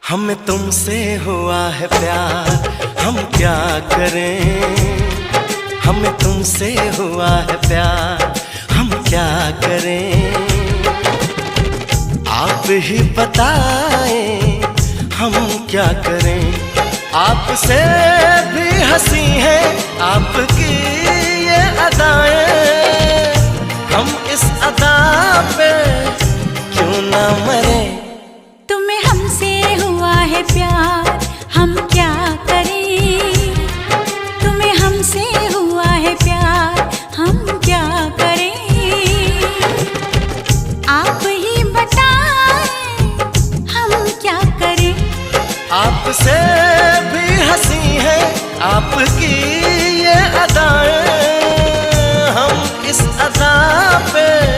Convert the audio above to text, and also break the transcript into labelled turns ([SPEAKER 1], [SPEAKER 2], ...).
[SPEAKER 1] हमें तुमसे हुआ है प्यार, हम क्या करें। हमें तुमसे हुआ है प्यार, हम क्या करें। आप ही बताएं हम क्या करें। आपसे भी हंसी है आपकी ये अदाएं, हम इस अदा पे क्यों ना मरे।
[SPEAKER 2] तुम्हें हमसे हुआ है प्यार,